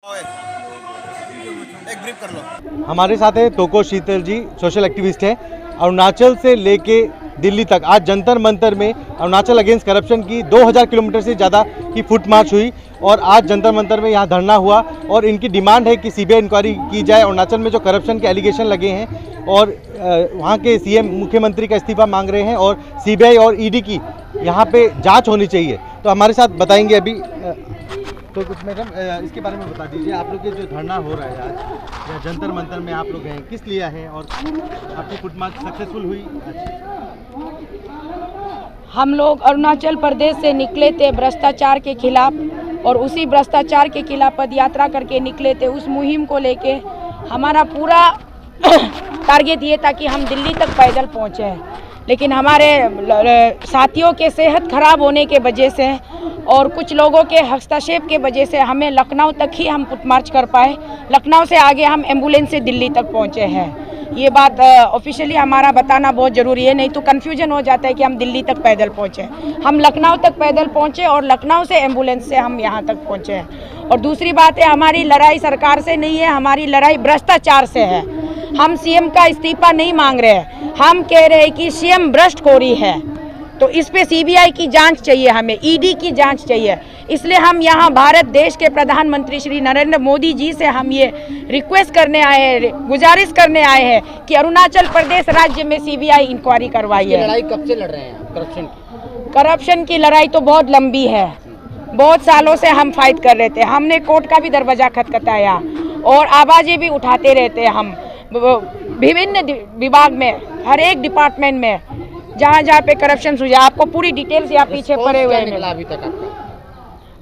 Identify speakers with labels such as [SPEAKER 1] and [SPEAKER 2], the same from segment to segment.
[SPEAKER 1] एक ब्रीफ कर लो।
[SPEAKER 2] हमारे साथ है तोको शीतल जी, सोशल एक्टिविस्ट है। अरुणाचल से लेके दिल्ली तक आज जंतर मंतर में अरुणाचल अगेंस्ट करप्शन की 2000 किलोमीटर से ज़्यादा की फुट मार्च हुई और आज जंतर मंतर में यहाँ धरना हुआ और इनकी डिमांड है कि सीबीआई इंक्वायरी की जाए। अरुणाचल में जो करप्शन के एलिगेशन लगे हैं और वहाँ के सीएम मुख्यमंत्री का इस्तीफा मांग रहे हैं और सीबीआई और ईडी की यहाँ पे जांच होनी चाहिए। तो हमारे साथ बताएंगे अभी तो कुछ मैडम इसके बारे में बता दीजिए। आप लोग के जो धरना हो रहा है आज या जंतर मंतर में आप लोग हैं, किस लिए हैं और आपकी फुट मार्च सक्सेसफुल हुई आज?
[SPEAKER 3] हम लोग अरुणाचल प्रदेश से निकले थे भ्रष्टाचार के खिलाफ और उसी भ्रष्टाचार के खिलाफ पद यात्रा करके निकले थे। उस मुहिम को लेके हमारा पूरा टारगेट ये था कि हम दिल्ली तक पैदल पहुँचे, लेकिन हमारे साथियों के सेहत खराब होने के वजह से और कुछ लोगों के हस्तक्षेप के वजह से हमें लखनऊ तक ही हम फुट मार्च कर पाए। लखनऊ से आगे हम एम्बुलेंस से दिल्ली तक पहुंचे हैं। ये बात ऑफिशियली हमारा बताना बहुत ज़रूरी है, नहीं तो कन्फ्यूजन हो जाता है कि हम दिल्ली तक पैदल पहुंचे। हम लखनऊ तक पैदल पहुंचे और लखनऊ से एम्बुलेंस से हम यहाँ तक पहुंचे हैं। और दूसरी बात है, हमारी लड़ाई सरकार से नहीं है, हमारी लड़ाई भ्रष्टाचार से है। हम सीएम का इस्तीफा नहीं मांग रहे हैं, हम कह रहे हैं कि सीएम भ्रष्टखोरी है, तो इस पे सीबीआई की जांच चाहिए, हमें ईडी की जांच चाहिए। इसलिए हम यहाँ भारत देश के प्रधानमंत्री श्री नरेंद्र मोदी जी से हम ये रिक्वेस्ट करने आए हैं, गुजारिश करने आए हैं कि अरुणाचल प्रदेश राज्य में सीबीआई इंक्वायरी करवाइए।
[SPEAKER 4] लड़ाई कब से लड़ रहे हैं करप्शन की?
[SPEAKER 3] करप्शन की लड़ाई तो बहुत लंबी है, बहुत सालों से हम फाइट कर रहे थे। हमने कोर्ट का भी दरवाजा खटखटाया और आवाज़ें भी उठाते रहते हैं। हम विभिन्न विभाग में, हर एक डिपार्टमेंट में जहाँ जहाँ पे करप्शन हुआ, आपको पूरी डिटेल्स यहाँ पीछे पड़े हुए हैं।
[SPEAKER 4] अभी तक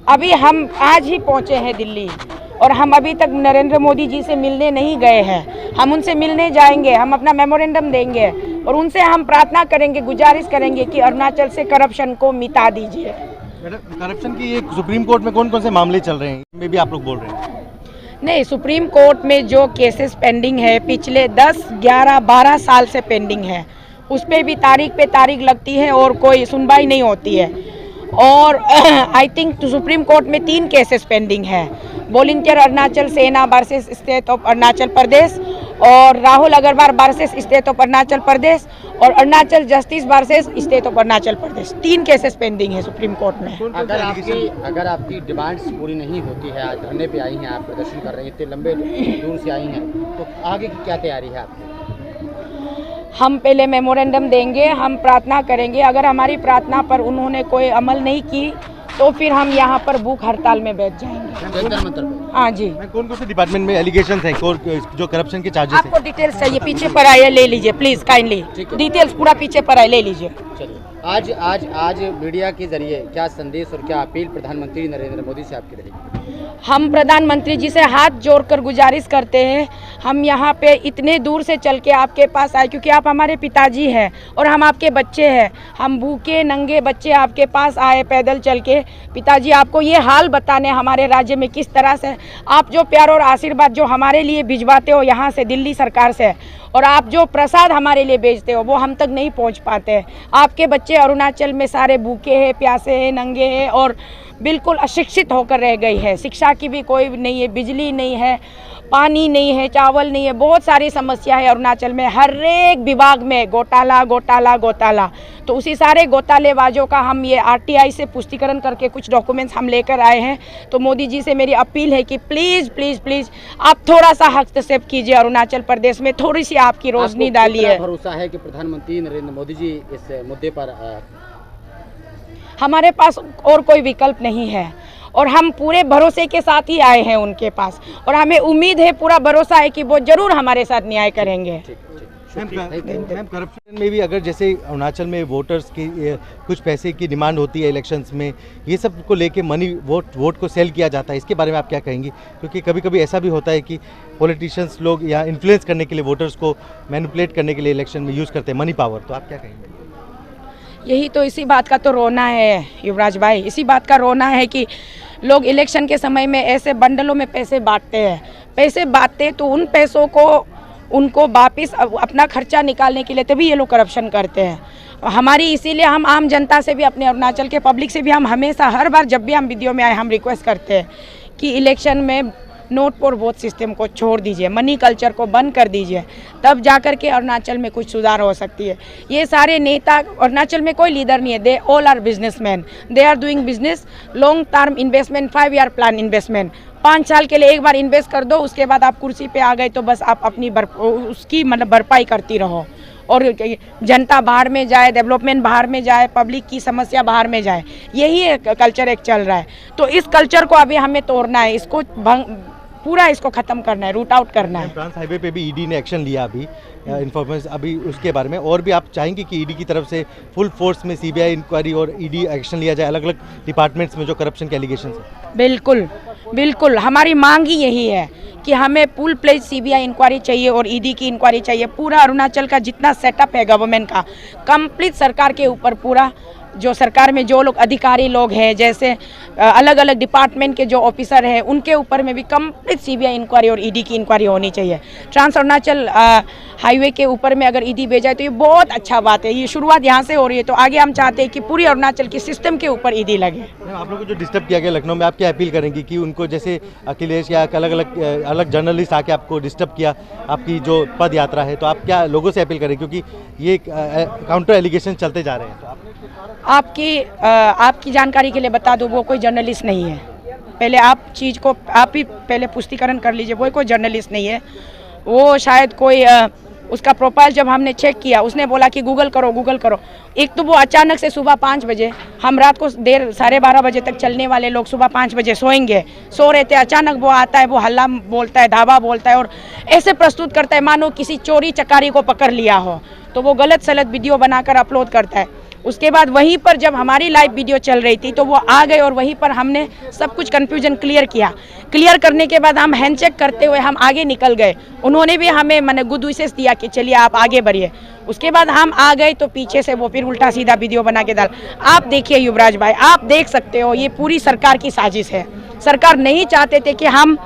[SPEAKER 3] अभी हम आज ही पहुँचे हैं दिल्ली और हम अभी तक नरेंद्र मोदी जी से मिलने नहीं गए हैं। हम उनसे मिलने जाएंगे, हम अपना मेमोरेंडम देंगे और उनसे हम प्रार्थना करेंगे, गुजारिश करेंगे कि अरुणाचल से करप्शन को मिटा दीजिए।
[SPEAKER 2] करप्शन की ये सुप्रीम कोर्ट में कौन कौन से मामले चल रहे हैं, में भी आप लोग बोल रहे हैं?
[SPEAKER 3] नहीं, सुप्रीम कोर्ट में जो केसेस पेंडिंग है पिछले 10, 11, 12 साल से पेंडिंग है, उस पर भी तारीख पे तारीख लगती है और कोई सुनवाई नहीं होती है। और आई थिंक सुप्रीम कोर्ट में 3 केसेस पेंडिंग है, volunteer Arunachal Sena versus state of Arunachal Pradesh और Rahul Agrawal versus state of Arunachal Pradesh और Arunachal justice versus state of Arunachal Pradesh. 3 cases pending है सुप्रीम कोर्ट में।
[SPEAKER 4] अगर आपकी डिमांड्स पूरी नहीं होती है, आज धरने पे आई हैं, आप प्रदर्शन कर रही हैं, इतने लंबे दूर से आई हैं, तो आगे की क्या तैयारी है आपकी?
[SPEAKER 3] हम पहले मेमोरेंडम देंगे, हम प्रार्थना करेंगे। अगर हमारी प्रार्थना पर उन्होंने कोई अमल नहीं की तो फिर हम यहाँ पर भूख हड़ताल में बैठ जाएंगे। हाँ जी।
[SPEAKER 2] कौन कौन से डिपार्टमेंट में एलिगेशन हैं जो करप्शन के चार्जेस हैं?
[SPEAKER 3] आपको डिटेल्स चाहिए, पीछे पर आइए, ले लीजिए प्लीज, काइंडली डिटेल्स पूरा पीछे पर आए, ले लीजिए।
[SPEAKER 4] चलिए, आज मीडिया के जरिए क्या संदेश और क्या अपील प्रधानमंत्री नरेंद्र मोदी से आपकी रहेगी?
[SPEAKER 3] हम प्रधानमंत्री जी से हाथ जोड़कर गुजारिश करते हैं, हम यहाँ पे इतने दूर से चल के आपके पास आए क्योंकि आप हमारे पिताजी हैं और हम आपके बच्चे हैं। हम भूखे नंगे बच्चे आपके पास आए पैदल चल के, पिताजी आपको ये हाल बताने हमारे राज्य में किस तरह से आप जो प्यार और आशीर्वाद जो हमारे लिए भिजवाते हो यहाँ से दिल्ली सरकार से, और आप जो प्रसाद हमारे लिए भेजते हो वो हम तक नहीं पहुँच पाते। आपके बच्चे अरुणाचल में सारे भूखे हैं, प्यासे हैं, नंगे हैं और बिल्कुल अशिक्षित होकर रह गई है। शिक्षा की भी कोई नहीं है, बिजली नहीं है, पानी नहीं है, चावल नहीं है, बहुत सारी समस्या है अरुणाचल में। हर एक विभाग में घोटाला घोटाला घोटाला। तो उसी सारे घोटालेबाजों का हम ये आरटीआई से पुष्टिकरण करके कुछ डॉक्यूमेंट्स हम लेकर आए हैं। तो मोदी जी से मेरी अपील है कि प्लीज़ प्लीज़ प्लीज़ आप थोड़ा सा हस्तक्षेप कीजिए, अरुणाचल प्रदेश में थोड़ी सी आपकी रोशनी डालिए।
[SPEAKER 4] भरोसा है कि प्रधानमंत्री नरेंद्र मोदी जी इस मुद्दे पर
[SPEAKER 3] हमारे पास और कोई विकल्प नहीं है और हम पूरे भरोसे के साथ ही आए हैं उनके पास और हमें उम्मीद है, पूरा भरोसा है कि वो जरूर हमारे साथ न्याय करेंगे।
[SPEAKER 2] मैम, करप्शन में भी अगर जैसे अरुणाचल में वोटर्स की कुछ पैसे की डिमांड होती है इलेक्शंस में, ये सब को लेके मनी वोट को सेल किया जाता है, इसके बारे में आप क्या कहेंगी? क्योंकि कभी कभी ऐसा भी होता है कि पॉलिटिशियंस लोग या इन्फ्लुएंस करने के लिए वोटर्स को मैनिपुलेट करने के लिए इलेक्शन में यूज़ करते हैं मनी पावर, तो आप क्या कहेंगे?
[SPEAKER 3] यही तो, इसी बात का तो रोना है युवराज भाई, इसी बात का रोना है कि लोग इलेक्शन के समय में ऐसे बंडलों में पैसे बांटते हैं। पैसे बांटते तो उन पैसों को उनको वापस अपना खर्चा निकालने के लिए तभी ये लोग करप्शन करते हैं। हमारी इसीलिए हम आम जनता से भी, अपने अरुणाचल के पब्लिक से भी हम हमेशा हर बार जब भी हम वीडियो में आए हम रिक्वेस्ट करते हैं कि इलेक्शन में नोट पर वोट सिस्टम को छोड़ दीजिए, मनी कल्चर को बंद कर दीजिए, तब जाकर के अरुणाचल में कुछ सुधार हो सकती है। ये सारे नेता, अरुणाचल में कोई लीडर नहीं है, they all are businessman, they are doing business, long term investment, 5 year plan investment, 5 साल के लिए एक बार इन्वेस्ट कर दो, उसके बाद आप कुर्सी पे आ गए तो बस आप अपनी उसकी मतलब भरपाई करती रहो और जनता बाहर में जाए, डेवलपमेंट बाहर में जाए, पब्लिक की समस्या बाहर में जाए, यही कल्चर एक चल रहा है। तो इस कल्चर को अभी हमें तोड़ना है, इसको पूरा इसको ख़त्म करना है, रूट आउट करना है।
[SPEAKER 2] ट्रांस हाईवे पे भी ईडी ने एक्शन लिया अभी, इन्फॉर्मेशन अभी उसके बारे में, और भी आप चाहेंगे कि ईडी की तरफ से फुल फोर्स में सीबीआई इंक्वायरी और ईडी एक्शन लिया जाए अलग अलग डिपार्टमेंट्स में जो करप्शन के एलिगेशन है?
[SPEAKER 3] बिल्कुल बिल्कुल, हमारी मांग ही यही है कि हमें फुल प्लेज सीबीआई इंक्वायरी चाहिए और ईडी की इंक्वायरी चाहिए। पूरा अरुणाचल का जितना सेटअप है गवर्नमेंट का, कंप्लीट सरकार के ऊपर, पूरा जो सरकार में जो लोग अधिकारी लोग हैं, जैसे अलग अलग डिपार्टमेंट के जो ऑफिसर हैं, उनके ऊपर में भी कंप्लीट सीबीआई इंक्वायरी और ईडी की इंक्वायरी होनी चाहिए। ट्रांस अरुणाचल हाईवे के ऊपर में अगर ईडी भेजा है तो ये बहुत अच्छा बात है, ये शुरुआत यहाँ से हो रही है। तो आगे हम चाहते हैं कि पूरी अरुणाचल की सिस्टम के ऊपर ईडी लगे।
[SPEAKER 2] आप लोगों को जो डिस्टर्ब किया गया लखनऊ में, आप क्या अपील करेंगे कि उनको, जैसे अखिलेश या अलग जर्नलिस्ट आके आपको डिस्टर्ब किया आपकी जो पद यात्रा है, तो आप क्या लोगों से अपील करें, क्योंकि ये काउंटर एलिगेशन चलते जा रहे हैं? तो
[SPEAKER 3] आपकी जानकारी के लिए बता दूं, वो कोई जर्नलिस्ट नहीं है। पहले आप चीज़ को आप ही पहले पुष्टिकरण कर लीजिए, वो कोई जर्नलिस्ट नहीं है। वो शायद कोई उसका प्रोफाइल जब हमने चेक किया, उसने बोला कि गूगल करो गूगल करो। एक तो वो अचानक से सुबह 5 बजे, हम रात को 12:30 बजे तक चलने वाले लोग सुबह 5 बजे सोएंगे, सो रहे थे, अचानक वो आता है, वो हल्ला बोलता है, धावा बोलता है और ऐसे प्रस्तुत करता है मानो किसी चोरी चकारी को पकड़ लिया हो। तो वो गलत सलत वीडियो बनाकर अपलोड करता है। उसके बाद वहीं पर जब हमारी लाइव वीडियो चल रही थी तो वो आ गए और वहीं पर हमने सब कुछ कन्फ्यूजन क्लियर किया। क्लियर करने के बाद हम हैंडशेक करते हुए हम आगे निकल गए। उन्होंने भी हमें मैंने गुड विशेष दिया कि चलिए आप आगे बढ़िए। उसके बाद हम आ गए तो पीछे से वो फिर उल्टा सीधा वीडियो बना के डाल। आप देखिए युवराज भाई, आप देख सकते हो ये पूरी सरकार की साजिश है। सरकार नहीं चाहते थे कि हम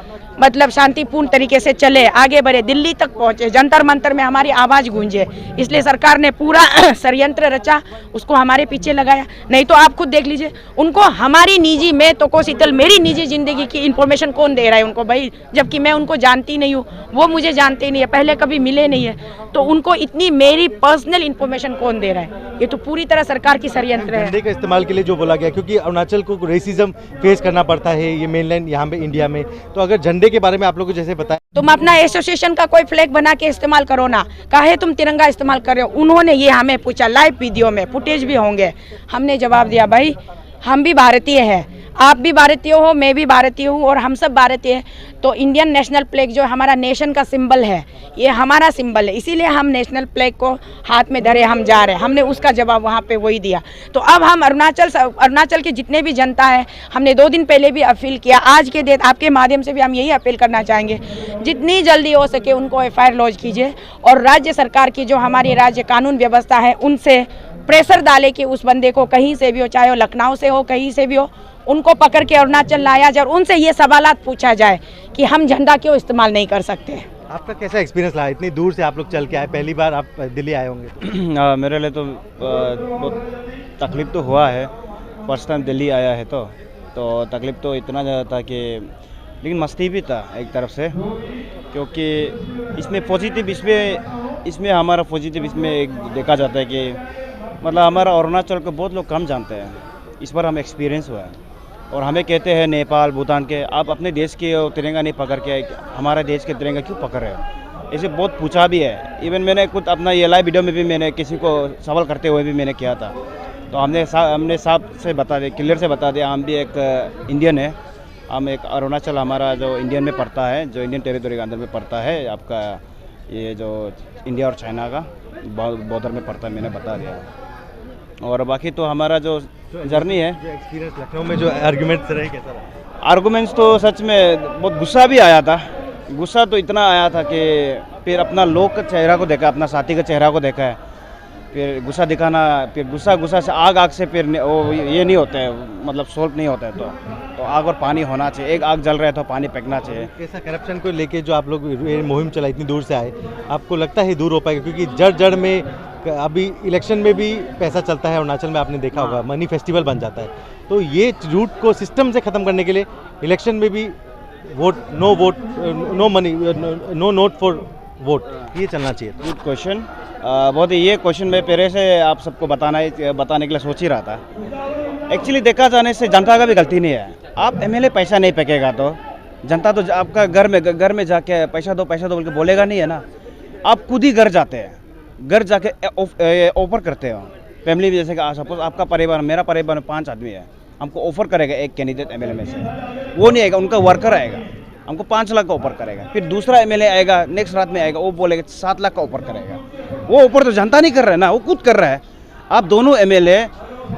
[SPEAKER 3] मतलब शांतिपूर्ण तरीके से चले, आगे बढ़े, दिल्ली तक पहुंचे, जंतर मंतर में हमारी आवाज़ गूंजे, इसलिए सरकार ने पूरा षड्यंत्र रचा, उसको हमारे पीछे लगाया। नहीं तो आप खुद देख लीजिए, उनको हमारी निजी, मैं तो को शीतल, मेरी निजी ज़िंदगी की इन्फॉर्मेशन कौन दे रहा है उनको भाई, जबकि मैं उनको जानती नहीं हूँ, वो मुझे जानते ही नहीं है, पहले कभी मिले नहीं है, तो उनको इतनी मेरी पर्सनल इन्फॉर्मेशन कौन दे रहा है? ये तो पूरी तरह सरकार की षड्यंत्र है।
[SPEAKER 2] झंडे का इस्तेमाल के लिए जो बोला गया, क्योंकि अरुणाचल को रेसिज्म फेस करना पड़ता है, ये मेनलैंड यहाँ पे इंडिया में, तो अगर झंडे के बारे में आप लोगों को जैसे बताया,
[SPEAKER 3] तुम अपना एसोसिएशन का कोई फ्लैग बना के इस्तेमाल करो ना, काहे तुम तिरंगा इस्तेमाल कर रहे हो? उन्होंने ये हमें पूछा, लाइव वीडियो में फुटेज भी होंगे। हमने जवाब दिया भाई हम भी भारतीय हैं, आप भी भारतीय हो, मैं भी भारतीय हूँ और हम सब भारतीय हैं। तो इंडियन नेशनल फ्लैग जो हमारा नेशन का सिंबल है, ये हमारा सिंबल है, इसीलिए हम नेशनल फ्लैग को हाथ में धरे हम जा रहे हैं। हमने उसका जवाब वहाँ पे वही दिया। तो अब हम अरुणाचल की जितने भी जनता है, हमने 2 दिन पहले भी अपील किया, आज के दिन आपके माध्यम से भी हम यही अपील करना चाहेंगे, जितनी जल्दी हो सके उनको FIR लॉन्च कीजिए और राज्य सरकार की जो हमारी राज्य कानून व्यवस्था है उनसे प्रेशर डाले कि उस बंदे को कहीं से भी हो, चाहे वो लखनऊ से हो, कहीं से भी हो, उनको पकड़ के अरुणाचल लाया जाए और उनसे ये सवालात पूछा जाए कि हम झंडा क्यों इस्तेमाल नहीं कर सकते।
[SPEAKER 2] आपका कैसा एक्सपीरियंस रहा? इतनी दूर से आप लोग चल के आए, पहली बार आप दिल्ली आए होंगे।
[SPEAKER 5] मेरे लिए तो बहुत तकलीफ़ तो हुआ है, फर्स्ट टाइम दिल्ली आया है तो तकलीफ़ तो इतना ज़्यादा था कि, लेकिन मस्ती भी था एक तरफ से, क्योंकि इसमें पॉजिटिव, इसमें हमारा पॉजिटिव इसमें एक देखा जाता है कि मतलब हमारा अरुणाचल को बहुत लोग कम जानते हैं। इस बार हम एक्सपीरियंस हुआ है और हमें कहते हैं नेपाल भूटान के, आप अपने देश के तिरंगा नहीं पकड़ के हमारे देश के तिरंगा क्यों पकड़ रहे हो? ऐसे बहुत पूछा भी है। इवन मैंने खुद अपना ये लाइव वीडियो में भी मैंने किसी को सवाल करते हुए भी मैंने किया था, तो हमने साहब से बता दिया, क्लियर से बता दिया, हम भी एक इंडियन है, हम एक अरुणाचल हमारा जो इंडियन में पड़ता है, जो इंडियन टेरिटरी के अंदर में पड़ता है, आपका ये जो इंडिया और चाइना का बॉर्डर में पड़ता है, मैंने बता दिया। और बाकी तो हमारा जो जर्नी है,
[SPEAKER 2] जो एक्सपीरियंस लखनऊ में जो आर्गुमेंट्स रहे, कैसा रहा?
[SPEAKER 5] आर्गुमेंट्स तो सच में बहुत गुस्सा भी आया था। गुस्सा तो इतना आया था कि फिर अपना लोग का चेहरा को देखा, अपना साथी का चेहरा को देखा है, फिर गुस्सा दिखाना, फिर गुस्सा से आग से फिर वो ये नहीं होता है, मतलब सोल्व नहीं होता है। तो आग और पानी होना चाहिए, एक आग जल रहा है तो पानी फेंकना चाहिए।
[SPEAKER 2] कैसा करप्शन को लेके जो आप लोग मुहिम चला, इतनी दूर से आए, आपको लगता है दूर हो पाएगा? क्योंकि जड़ में अभी इलेक्शन में भी पैसा चलता है अरुणाचल में, आपने देखा होगा, मनी फेस्टिवल बन जाता है, तो ये रूट को सिस्टम से ख़त्म करने के लिए इलेक्शन में भी vote no money no note for vote, ये चलना चाहिए।
[SPEAKER 5] Good question. बहुत ही ये क्वेश्चन मैं पहले से आप सबको बताने के लिए सोच ही रहा था। एक्चुअली देखा जाने से जनता का भी गलती नहीं है। आप एमएलए पैसा नहीं फेंकेगा तो जनता तो आपका घर में जाके पैसा दो बोल के बोलेगा नहीं है ना। आप खुद ही घर जाते हैं, घर जाके ऑफर करते हो। फैमिली में जैसे कि सपोज आपका परिवार, मेरा परिवार में 5 आदमी है, हमको ऑफर करेगा एक कैंडिडेट एमएलए में से, वो नहीं आएगा, उनका वर्कर आएगा, हमको 5 लाख का ऑफर करेगा। फिर दूसरा एमएलए आएगा, नेक्स्ट रात में आएगा, वो बोलेगा 7 लाख का ऑफर करेगा। वो ऑफर तो जनता नहीं कर रहा है ना, वो खुद कर रहा है। आप दोनों एमएलए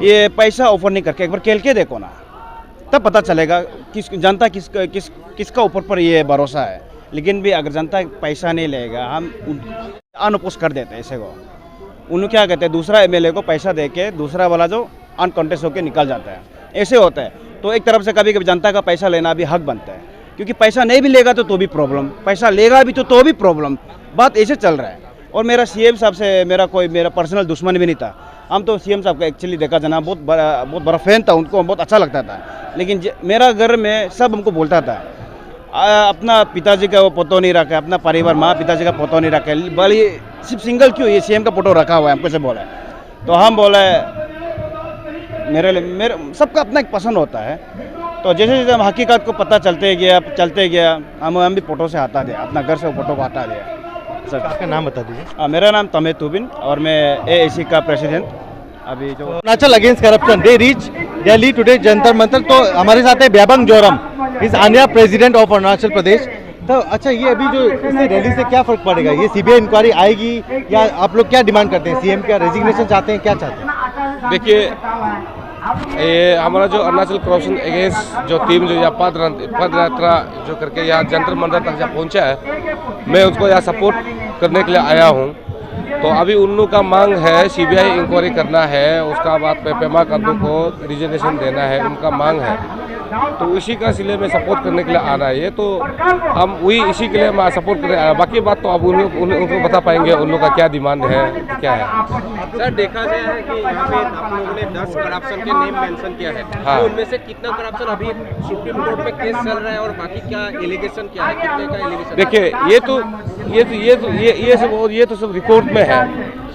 [SPEAKER 5] ये पैसा ऑफर नहीं करके एक बार खेल के देखो ना, तब पता चलेगा जनता किसका ऊपर पर ये भरोसा है। लेकिन भी अगर जनता पैसा नहीं लेगा, हम अनअपोज कर देते हैं ऐसे को। उन्हें क्या कहते हैं, दूसरा एमएलए को पैसा दे के दूसरा वाला जो अनकॉन्टेस्ट होकर निकल जाता है, ऐसे होता है। तो एक तरफ से कभी कभी जनता का पैसा लेना भी हक बनता है, क्योंकि पैसा नहीं भी लेगा तो भी प्रॉब्लम, पैसा लेगा भी तो भी प्रॉब्लम। बात ऐसे चल रहा है। और मेरा सीएम साहब से मेरा पर्सनल दुश्मन भी नहीं था। हम तो सीएम साहब का एक्चुअली देखा जाना बहुत बड़ा फैन था, उनको बहुत अच्छा लगता था। लेकिन मेरा घर में सब हमको बोलता था अपना पिताजी का वो फोटो नहीं रखा, अपना परिवार माँ पिताजी का फोटो नहीं रखा, बल्कि सिर्फ सिंगल क्यों ये सीएम का फोटो रखा हुआ है, हमको से बोला। तो हम बोले मेरे सबका अपना एक पसंद होता है। तो जैसे जैसे हम हकीकत को पता चलते गया हम भी फोटो से हटा दिया, अपना घर से फोटो को हटा दिया। सर
[SPEAKER 2] आपका नाम बता दीजिए।
[SPEAKER 5] मेरा नाम तमे तुबिन और मैं एएसी का प्रेसिडेंट अभी जो
[SPEAKER 2] Arunachal against corruption they reach Delhi today Jantar Mantar. तो हमारे साथ है Byabang Joram, is Aanya president of Arunachal Pradesh. तो अच्छा, ये अभी जो इससे रैली से क्या फर्क पड़ेगा? ये सीबीआई इंक्वायरी आएगी या आप लोग क्या डिमांड करते हैं? सीएम का रेजिग्नेशन चाहते हैं, क्या चाहते हैं?
[SPEAKER 6] देखिए, ये हमारा जो अरुणाचल करप्शन अगेंस्ट जो टीम जो यहाँ पद यात्रा जो करके यहाँ जंतर मंतर तक जहाँ पहुँचा है, मैं उसको यहाँ सपोर्ट करने के लिए आया हूँ। तो अभी उन लोगों का मांग है सीबीआई इंक्वायरी करना है, उसका बाद पेमा खांडू को रिजर्वेशन देना है, उनका मांग है। तो इसी का सिले में सपोर्ट करने के लिए आना है। ये तो हम वही इसी के लिए मैं सपोर्ट करने आया। बाकी बात तो अब उनको बता पाएंगे उन लोगों का क्या डिमांड है, क्या है।
[SPEAKER 1] सर, देखा गया है कि यहाँ पे आप लोगों ने 10 करप्शन के नेम मेंशन किया है।
[SPEAKER 6] हाँ।
[SPEAKER 1] तो उनमें से कितना करप्शन अभी सुप्रीम कोर्ट में केस चल रहा है और बाकी क्या एलिगेशन क्या है, कितने का एलिगेशन?
[SPEAKER 6] देखिए, ये तो सब रिकॉर्ड में है,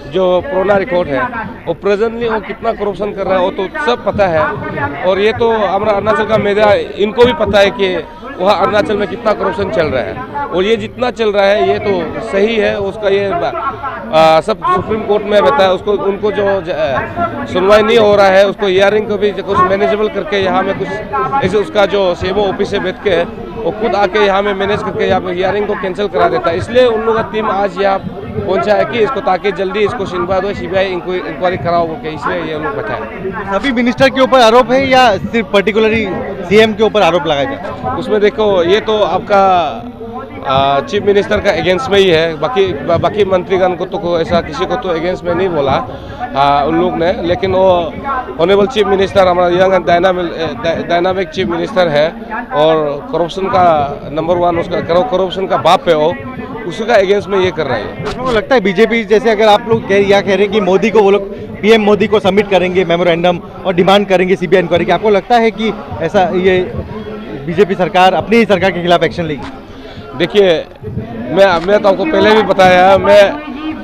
[SPEAKER 6] जो पुराना रिकॉर्ड है। और प्रेजेंटली वो कितना करप्शन कर रहा है वो तो सब पता है। और ये तो हमारा अरुणाचल का मीडिया इनको भी पता है कि वहाँ अरुणाचल में कितना करप्शन चल रहा है। और ये जितना चल रहा है ये तो सही है, उसका ये सब सुप्रीम कोर्ट में रहता है। उसको उनको जो सुनवाई नहीं हो रहा है, उसको हियरिंग को भी कुछ मैनेजेबल करके यहाँ में कुछ ऐसे उसका जो सीएमओ ऑफिस से बैठ के वो खुद आके यहाँ में मैनेज करके यहाँ पे हियरिंग को कैंसिल करा देता है। इसलिए उन लोगों का टीम आज यहाँ पहुंचा है कि इसको ताकि जल्दी इसको सुनवाई हो, सीबीआई इंक्वायरी कराओ के, इसलिए ये लोग बैठा है।
[SPEAKER 2] सभी मिनिस्टर के ऊपर आरोप है या सिर्फ पर्टिकुलरली सीएम के ऊपर आरोप लगाए जाते हैं?
[SPEAKER 6] उसमें देखो, ये तो आपका चीफ मिनिस्टर का अगेंस्ट में ही है। बाकी मंत्रीगण को तो ऐसा किसी को तो अगेंस्ट में नहीं बोला उन लोग ने। लेकिन वो ऑनरेबल चीफ मिनिस्टर हमारा young and dynamic chief minister है और करप्शन का नंबर 1 उसका करप्शन का बाप है वो, उसका अगेंस्ट में ये कर रहा है।
[SPEAKER 2] आपको लगता है बीजेपी जैसे अगर आप लोग कह रहे हैं कि मोदी को वो लोग पीएम मोदी को सबमिट करेंगे मेमोरेंडम और डिमांड करेंगे सीबीआई इंक्वायरी की, आपको लगता है कि ऐसा ये बीजेपी सरकार अपनी ही सरकार के खिलाफ एक्शन लेगी?
[SPEAKER 6] देखिए, मैं तो आपको पहले भी बताया, मैं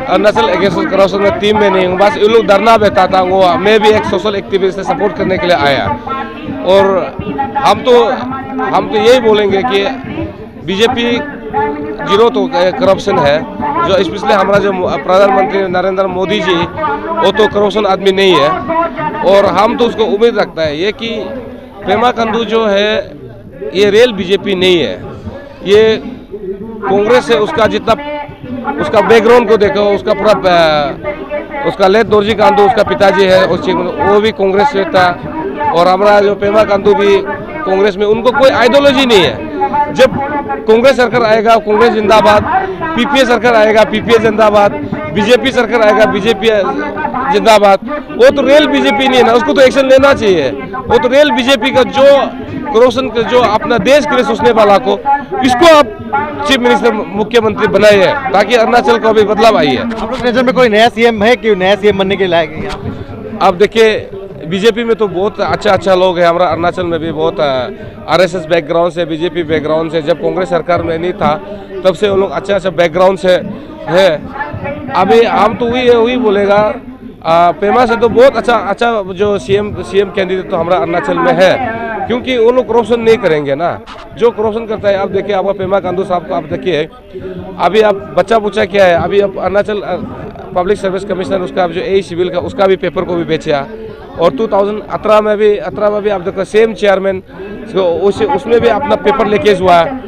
[SPEAKER 6] अरुणाचल अगेंस्ट करप्शन में टीम में नहीं हूँ। बस ये लोग धरना बैठा था, वो मैं भी एक सोशल एक्टिविस्ट से सपोर्ट करने के लिए आया। और हम तो यही बोलेंगे कि बीजेपी जीरो तो करप्शन है। जो स्पेशली हमारा जो प्रधानमंत्री नरेंद्र मोदी जी, वो तो करप्शन आदमी नहीं है। और हम तो उसको उम्मीद रखता है ये कि पेमा खांडू जो है ये रियल बीजेपी नहीं है, ये कांग्रेस से उसका जितना उसका बैकग्राउंड को देखो, उसका पूरा उसका लेट दोरजी खांडू उसका पिताजी है, वो भी कांग्रेस से था। और हमारा जो पेमा खांडू भी कांग्रेस में, उनको कोई आइडियोलॉजी नहीं है। जब कांग्रेस सरकार आएगा कांग्रेस जिंदाबाद, पीपीए सरकार आएगा पीपीए जिंदाबाद, बीजेपी सरकार आएगा बीजेपी जिंदाबाद। वो तो रियल बीजेपी नहीं है ना, उसको तो एक्शन लेना चाहिए। वो तो रियल बीजेपी का जो करप्शन का जो अपना देश के लिए सोचने वाला को, इसको आप चीफ मिनिस्टर मुख्यमंत्री बनाए हैं ताकि अरुणाचल को अभी बदलाव आई है।
[SPEAKER 2] आप लोग नजर में कोई नया सीएम है कि नया सीएम बनने के लायक है?
[SPEAKER 6] अब देखिए, बीजेपी में तो बहुत अच्छा लोग हैं। हमारा अरुणाचल में भी बहुत आरएसएस बैकग्राउंड से, बीजेपी बैकग्राउंड से, जब कांग्रेस सरकार में नहीं था तब से वो लोग अच्छा बैकग्राउंड से है। अभी हम तो वही बोलेगा, पेमा से तो बहुत अच्छा जो सीएम कैंडिडेट तो हमारा अरुणाचल में है, क्योंकि वो लोग करप्शन नहीं करेंगे ना। जो करप्शन करता है, आप देखिए, आपका पेमा खांडू साहब को आप देखिए, अभी आप बच्चा पूछा क्या है, अभी आप अरुणाचल पब्लिक सर्विस कमिश्नर उसका जो ए सिविल का उसका भी पेपर को भी बेचा, और 2018 में भी आप देखो सेम चेयरमैन उसमें भी अपना पेपर लीकेज हुआ है।